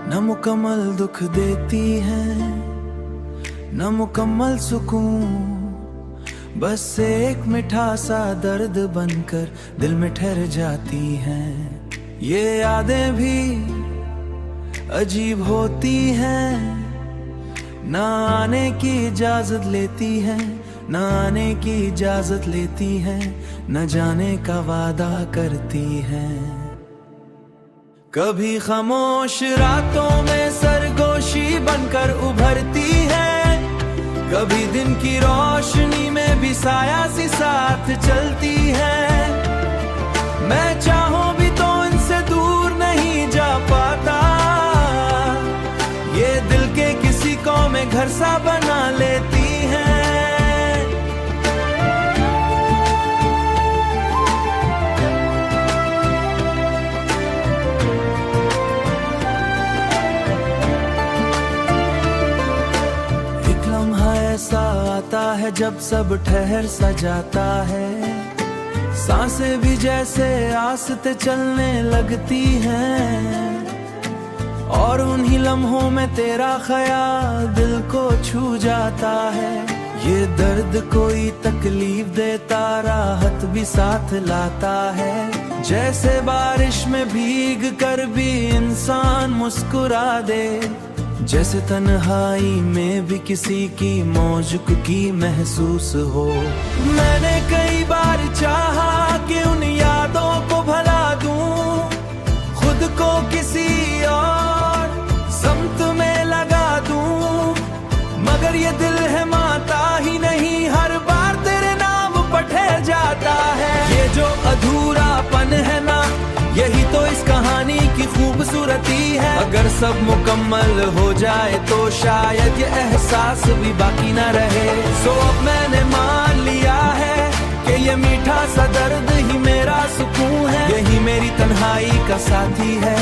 न मुकम्मल दुख देती है न मुकम्मल सुकून, बस एक मीठा सा दर्द बनकर दिल में ठहर जाती हैं। ये यादें भी अजीब होती हैं, न आने की इजाजत लेती हैं, न आने की इजाजत लेती हैं, न जाने का वादा करती हैं। कभी खामोश रातों में सरगोशी बनकर उभरती है, कभी दिन की रोशनी में भी साया सी साथ चलती है। मैं चाहूं भी तो इनसे दूर नहीं जा पाता, ये दिल के किसी को में घर सा बना लेती है। ऐसा आता है जब सब ठहर सा जाता है, सांसें भी जैसे आस्ते चलने लगती हैं, और उन्हीं लम्हों में तेरा ख्याल दिल को छू जाता है। ये दर्द कोई तकलीफ देता राहत भी साथ लाता है, जैसे बारिश में भीग कर भी इंसान मुस्कुरा दे, जैसे तन्हाई में भी किसी की मौजूदगी महसूस हो। मैंने कई बार चाहा कि उन यादों को भुला दूं, खुद को किसी और समत में लगा दूं, मगर ये दिल है मानता ही नहीं, हर बार तेरे नाम पर ठहर जाता है। ये जो अधूरापन है ना, यही तो इस कहानी की खूबसूरती है। अगर सब मुकम्मल हो जाए तो शायद ये एहसास भी बाकी ना रहे। सो अब मैंने मान लिया है कि ये मीठा सा दर्द ही मेरा सुकून है, यही मेरी तन्हाई का साथी है,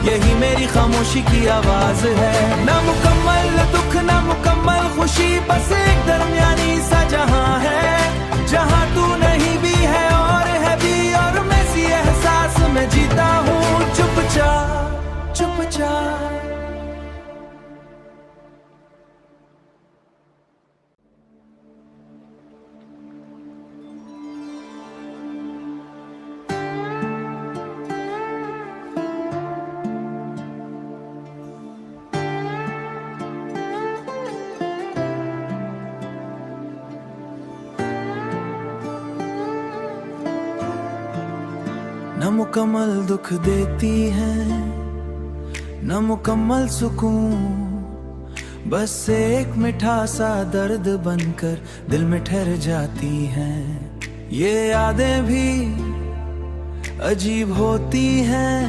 यही मेरी खामोशी की आवाज है। ना मुकम्मल दुख ना मुकम्मल खुशी, बस एक दरमियानी सा जहां है, जहां तू नहीं भी है और है भी, और मैं इसी एहसास में जीता हूँ चुपचाप चुपचाप। न मुकम्मल दुख देती है न मुकम्मल सुकून, बस एक मीठा सा दर्द बनकर दिल में ठहर जाती हैं। ये यादें भी अजीब होती हैं,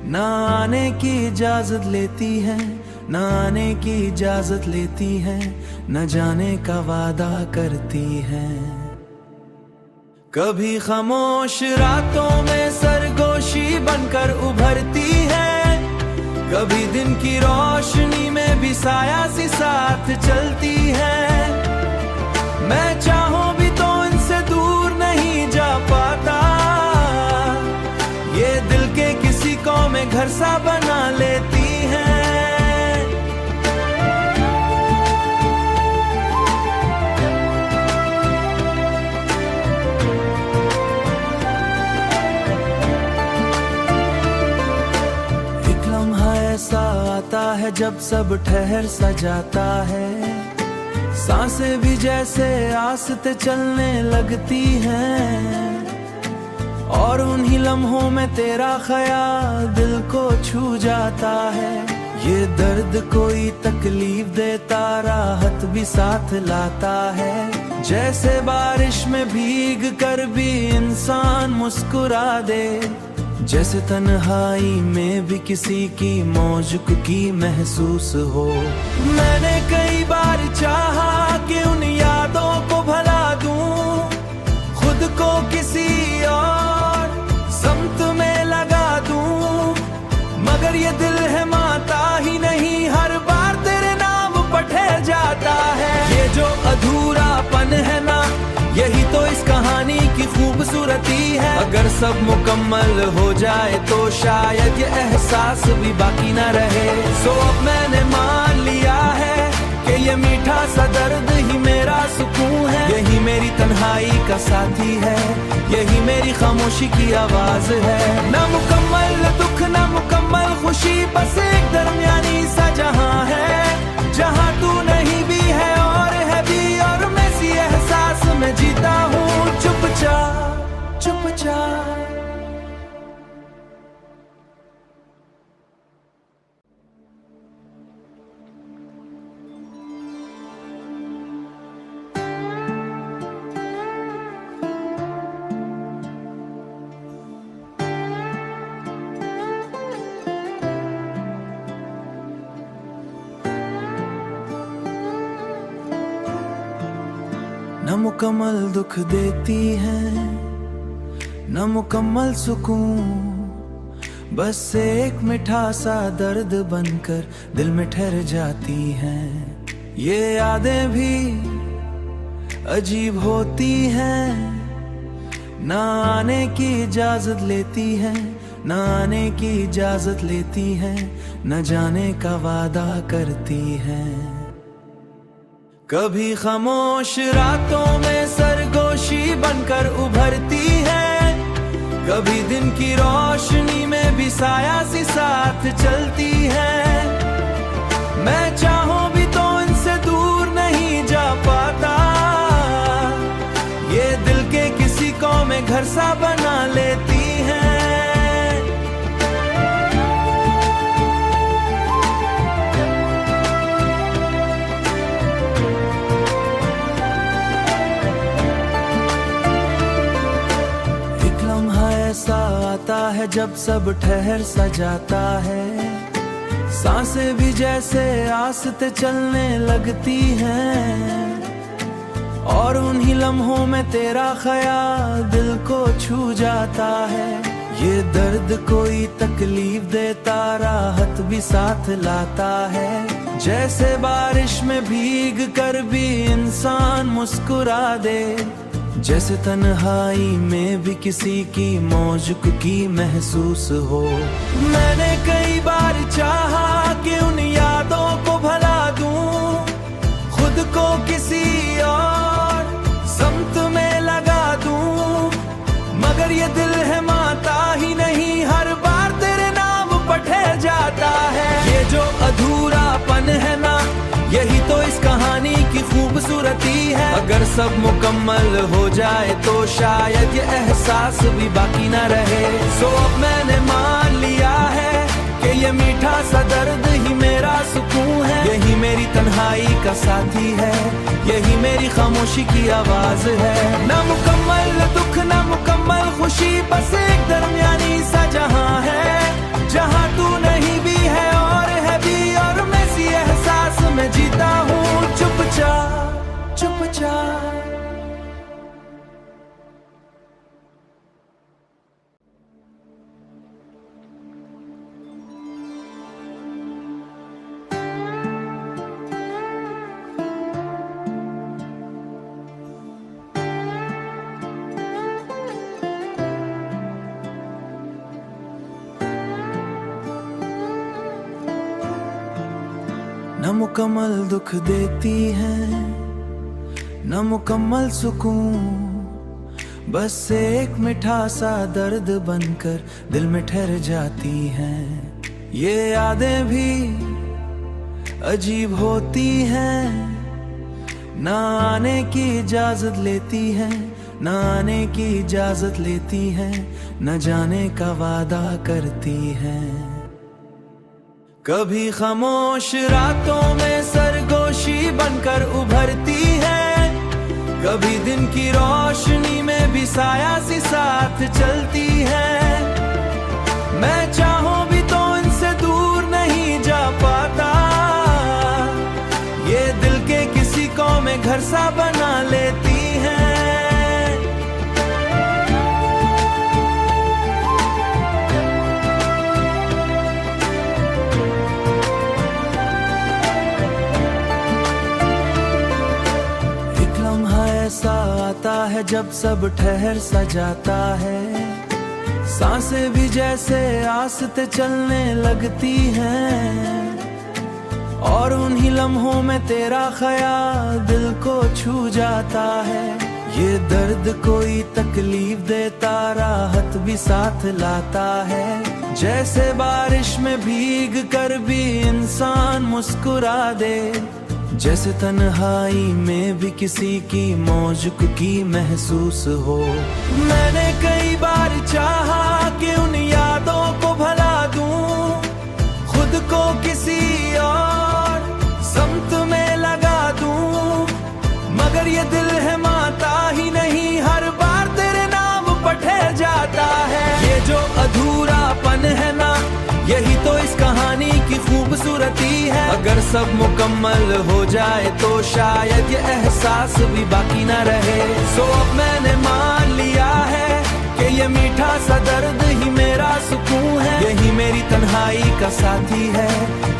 न आने की इजाजत लेती हैं, न आने की इजाजत लेती हैं, न जाने का वादा करती हैं। कभी खामोश रातों में सरगोशी बनकर उभरती है, कभी दिन की रोशनी में भी साया सी साथ चलती है। मैं चाहूं भी तो इनसे दूर नहीं जा पाता, ये दिल के किसी को में घर सा बना लेती है। ऐसा आता है जब सब ठहर सा जाता है, सांसें भी जैसे आस्ते चलने लगती हैं, और उन्हीं लम्हों में तेरा ख्याल दिल को छू जाता है। ये दर्द कोई तकलीफ देता राहत भी साथ लाता है, जैसे बारिश में भीग कर भी इंसान मुस्कुरा दे, जैसे तन्हाई में भी किसी की मौजूदगी महसूस हो। मैंने कई बार चाहा कि उन यादों को भुला दूं, खुद को किसी और समत में लगा दूं, मगर ये दिल है मानता ही नहीं, हर बार तेरे नाम पर ठहर जाता है। ये जो अधूरापन है ना, यही तो इस कहानी की खूबसूरती है। अगर सब मुकम्मल हो जाए तो शायद ये एहसास भी बाकी ना रहे। सो अब मैंने मान लिया है कि ये मीठा सा दर्द ही मेरा सुकून है। यही मेरी तन्हाई का साथी है, यही मेरी खामोशी की आवाज है। ना मुकम्मल दुख ना मुकम्मल खुशी, बस एक दरमियानी सा जहां है, जहां तू नहीं भी है और है भी, और मैं इसी एहसास में जीता हूँ चुपचाप चुपचाप। न मुकम्मल दुख देती है न मुकम्मल सुकून, बस एक मीठा सा दर्द बनकर दिल में ठहर जाती हैं। ये यादें भी अजीब होती हैं, न आने की इजाजत लेती हैं, न आने की इजाजत लेती हैं, न जाने का वादा करती हैं। कभी खामोश रातों में सरगोशी बनकर उभरती है, कभी दिन की रोशनी में भी साया सी साथ चलती है। मैं चाहूं भी तो इनसे दूर नहीं जा पाता, ये दिल के किसी को में घर सा बना लेती है। ऐसा आता है जब सब ठहर सा जाता है, सांसें भी जैसे आस्ते चलने लगती हैं, और उन्हीं लम्हों में तेरा ख्याल दिल को छू जाता है। ये दर्द कोई तकलीफ देता, राहत भी साथ लाता है, जैसे बारिश में भीग कर भी इंसान मुस्कुरा दे, जैसे तन्हाई में भी किसी की मौजूद की महसूस हो। मैंने कई बार चाहा कि उन यादों को भुला दूं, खुद को किसी और समत में लगा दूं, मगर ये दिल है मानता ही नहीं, हर बार तेरे नाम पर ठहर जाता है। ये जो अधूरापन है ना, यही तो इस कहानी की खूबसूरती है। अगर सब मुकम्मल हो जाए तो शायद ये एहसास भी बाकी ना रहे। सो अब मैंने मान लिया है कि ये मीठा सा दर्द ही मेरा सुकून है। यही मेरी तन्हाई का साथी है, यही मेरी खामोशी की आवाज है। ना मुकम्मल दुख ना मुकम्मल खुशी, बस एक दरमियानी सा जहां है, जहां तू नहीं भी है और है भी, और मैं इसी एहसास में जीता हूँ चुपचाप चुपचाप। न मुकम्मल दुख देती है न मुकम्मल सुकून, बस एक मीठा सा दर्द बनकर दिल में ठहर जाती हैं। ये यादें भी अजीब होती हैं, न आने की इजाजत लेती हैं, न आने की इजाजत लेती हैं, न जाने का वादा करती हैं। कभी खामोश रातों में सरगोशी बनकर उभरती है, कभी दिन की रोशनी में भी साया सी साथ चलती है। मैं चाहूं भी तो इनसे दूर नहीं जा पाता, ये दिल के किसी को में घर सा बना लेती है। ऐसा आता है जब सब ठहर सा जाता है, सांसें भी जैसे आस्ते चलने लगती हैं, और उन्हीं लम्हों में तेरा ख्याल दिल को छू जाता है। ये दर्द कोई तकलीफ देता, राहत भी साथ लाता है। जैसे बारिश में भीग कर भी इंसान मुस्कुरा दे, जैसे तन्हाई में भी किसी की मौजूदगी महसूस हो। मैंने कई बार चाहा कि उन यादों को भुला दूं, खुद को किसी और समत में लगा दूं, मगर ये दिल है मानता ही नहीं, हर बार तेरे नाम पर ठहर जाता है। ये जो अधूरापन है ना, यही तो इस कहानी की खूबसूरती है। अगर सब मुकम्मल हो जाए तो शायद ये एहसास भी बाकी ना रहे। सो अब मैंने मान लिया है कि ये मीठा सा दर्द ही मेरा सुकून है। यही मेरी तन्हाई का साथी है,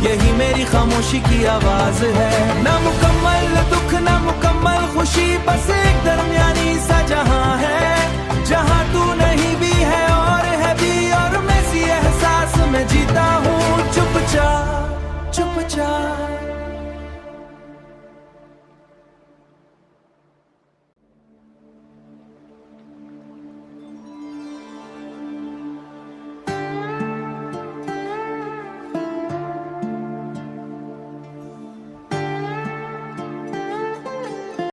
यही मेरी खामोशी की आवाज है। ना मुकम्मल दुख ना मुकम्मल खुशी, बस एक दरमियान